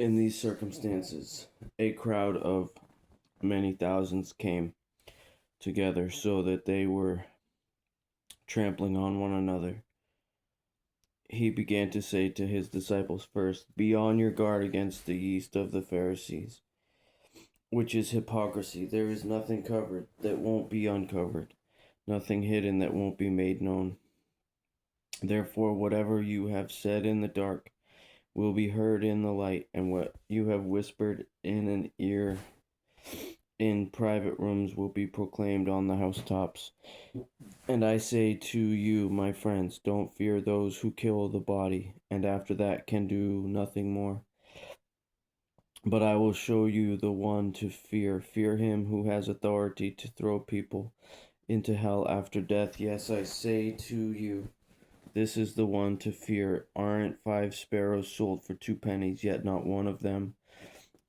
In these circumstances, a crowd of many thousands came together so that they were trampling on one another. He began to say to his disciples first, "Be on your guard against the yeast of the Pharisees, which is hypocrisy. There is nothing covered that won't be uncovered, nothing hidden that won't be made known. Therefore, whatever you have said in the dark will be heard in the light, and what you have whispered in an ear in private rooms will be proclaimed on the housetops. And I say to you, my friends, don't fear those who kill the body, and after that can do nothing more. But I will show you the one to fear. Fear him who has authority to throw people into hell after death. Yes, I say to you, this is the one to fear. Aren't 5 sparrows sold for 2 pennies, yet not one of them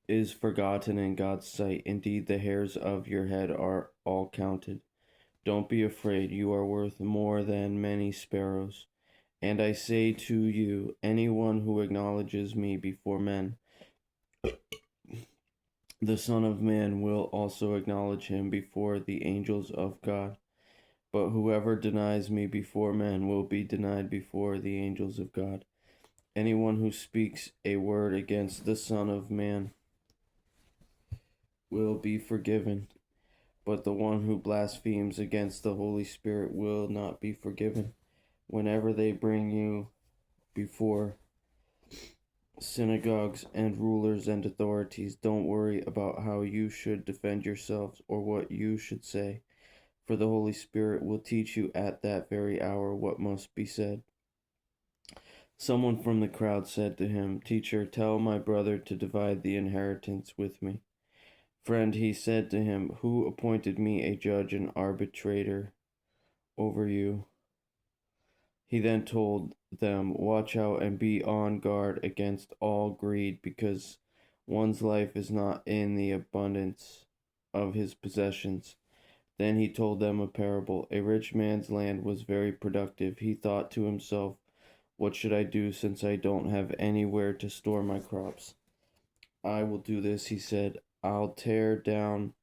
is forgotten in God's sight. Indeed, the hairs of your head are all counted. Don't be afraid, you are worth more than many sparrows. And I say to you, anyone who acknowledges me before men, the Son of Man will also acknowledge him before the angels of God. But whoever denies me before men will be denied before the angels of God. Anyone who speaks a word against the Son of Man will be forgiven, but the one who blasphemes against the Holy Spirit will not be forgiven. Whenever they bring you before synagogues and rulers and authorities, don't worry about how you should defend yourselves or what you should say, for the Holy Spirit will teach you at that very hour what must be said. Someone from the crowd said to him, "Teacher, tell my brother to divide the inheritance with me." "Friend," he said to him, "who appointed me a judge and arbitrator over you?" He then told them, "Watch out and be on guard against all greed, because one's life is not in the abundance of his possessions." Then he told them a parable. A rich man's land was very productive. He thought to himself, "What should I do since I don't have anywhere to store my crops?" "I will do this," he said. "I'll tear down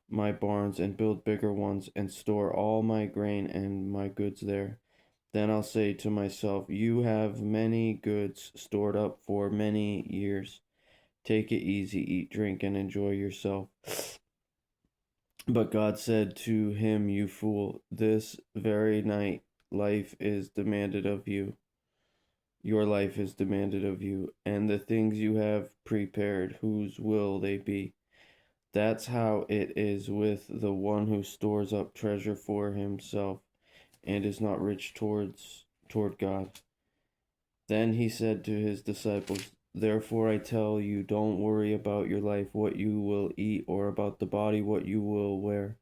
my barns and build bigger ones and store all my grain and my goods there. Then I'll say to myself, you have many goods stored up for many years. Take it easy, eat, drink, and enjoy yourself." But God said to him, "You fool, this very night life is demanded of you. Your life is demanded of you, and the things you have prepared, whose will they be?" That's how it is with the one who stores up treasure for himself and is not rich toward God. Then he said to his disciples, "Therefore I tell you, don't worry about your life, what you will eat, or about the body, what you will wear.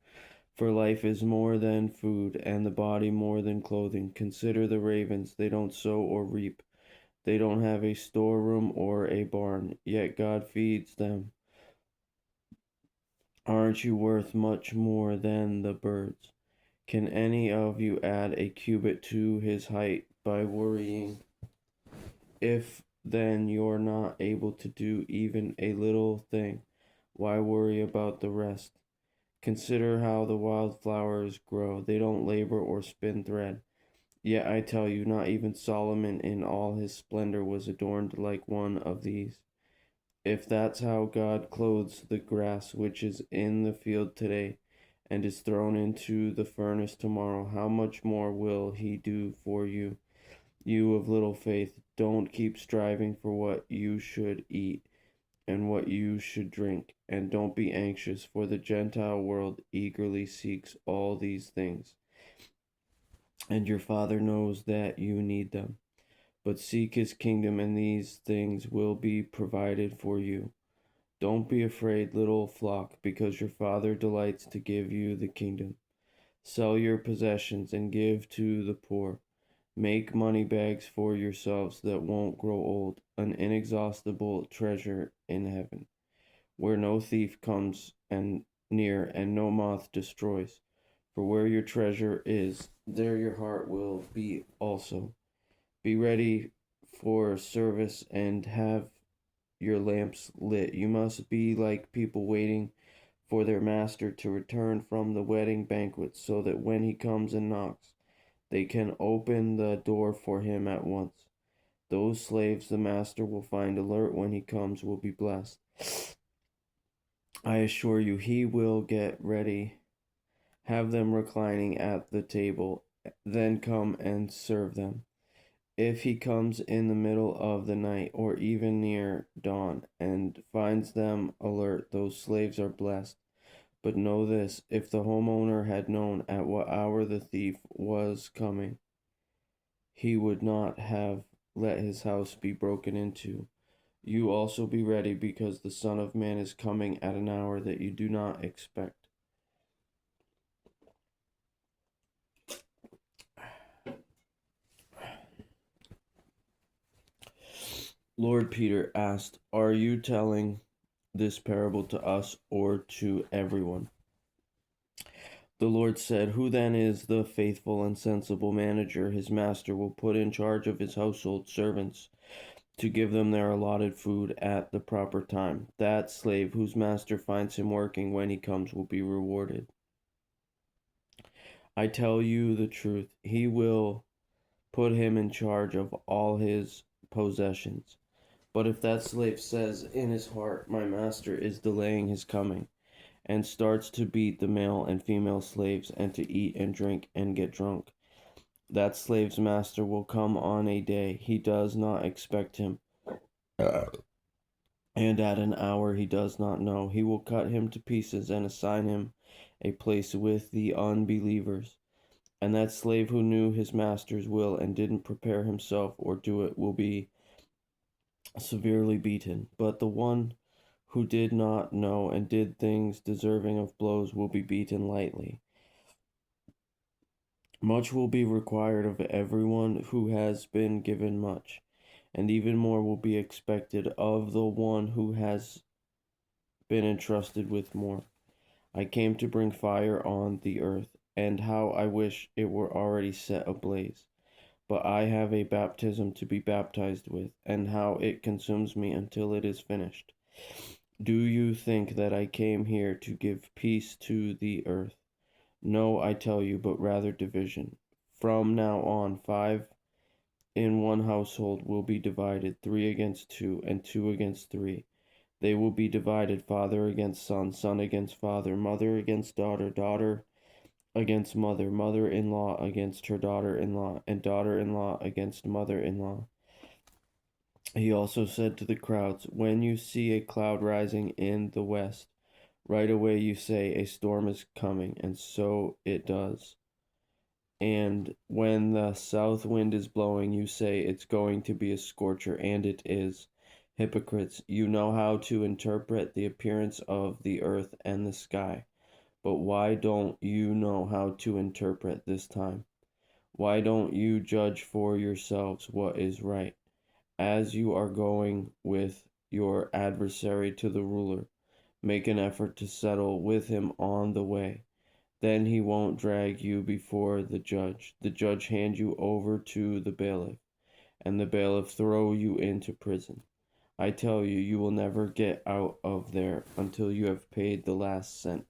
For life is more than food, and the body more than clothing. Consider the ravens, they don't sow or reap. They don't have a storeroom or a barn, yet God feeds them. Aren't you worth much more than the birds? Can any of you add a cubit to his height by worrying? If then you're not able to do even a little thing, why worry about the rest? Consider how the wildflowers grow. They don't labor or spin thread. Yet I tell you, not even Solomon in all his splendor was adorned like one of these. If that's how God clothes the grass which is in the field today and is thrown into the furnace tomorrow, how much more will he do for you? You of little faith, don't keep striving for what you should eat and what you should drink, and don't be anxious, for the Gentile world eagerly seeks all these things, and your Father knows that you need them. But seek his kingdom, and these things will be provided for you. Don't be afraid, little flock, because your Father delights to give you the kingdom. Sell your possessions and give to the poor. Make money bags for yourselves that won't grow old, an inexhaustible treasure in heaven, where no thief comes and near and no moth destroys. For where your treasure is, there your heart will be also. Be ready for service and have your lamps lit. You must be like people waiting for their master to return from the wedding banquet, so that when he comes and knocks, they can open the door for him at once. Those slaves the master will find alert when he comes will be blessed. I assure you, he will get ready, have them reclining at the table, then come and serve them. If he comes in the middle of the night or even near dawn and finds them alert, those slaves are blessed. But know this, if the homeowner had known at what hour the thief was coming, he would not have let his house be broken into. You also be ready, because the Son of Man is coming at an hour that you do not expect. Lord Peter asked, "Are you telling this parable to us or to everyone?" The Lord said, "Who then is the faithful and sensible manager his master will put in charge of his household servants to give them their allotted food at the proper time? That slave whose master finds him working when he comes will be rewarded. I tell you the truth, he will put him in charge of all his possessions. But if that slave says in his heart, 'My master is delaying his coming,' and starts to beat the male and female slaves, and to eat and drink and get drunk, that slave's master will come on a day he does not expect him, and at an hour he does not know. He will cut him to pieces and assign him a place with the unbelievers. And that slave who knew his master's will and didn't prepare himself or do it will be severely beaten. But the one who did not know and did things deserving of blows will be beaten lightly. Much will be required of everyone who has been given much, and even more will be expected of the one who has been entrusted with more. I came to bring fire on the earth, and how I wish it were already set ablaze. But I have a baptism to be baptized with, and how it consumes me until it is finished. Do you think that I came here to give peace to the earth? No, I tell you, but rather division. From now on, 5 in one household will be divided, 3 against 2, and 2 against 3. They will be divided, father against son, son against father, mother against daughter, daughter against mother, mother-in-law against her daughter-in-law, and daughter-in-law against mother-in-law." He also said to the crowds, "When you see a cloud rising in the west, right away you say, 'A storm is coming,' and so it does. And when the south wind is blowing, you say, 'It's going to be a scorcher,' and it is. Hypocrites, you know how to interpret the appearance of the earth and the sky, but why don't you know how to interpret this time? Why don't you judge for yourselves what is right? As you are going with your adversary to the ruler, make an effort to settle with him on the way. Then he won't drag you before the judge hand you over to the bailiff, and the bailiff throw you into prison. I tell you, you will never get out of there until you have paid the last cent."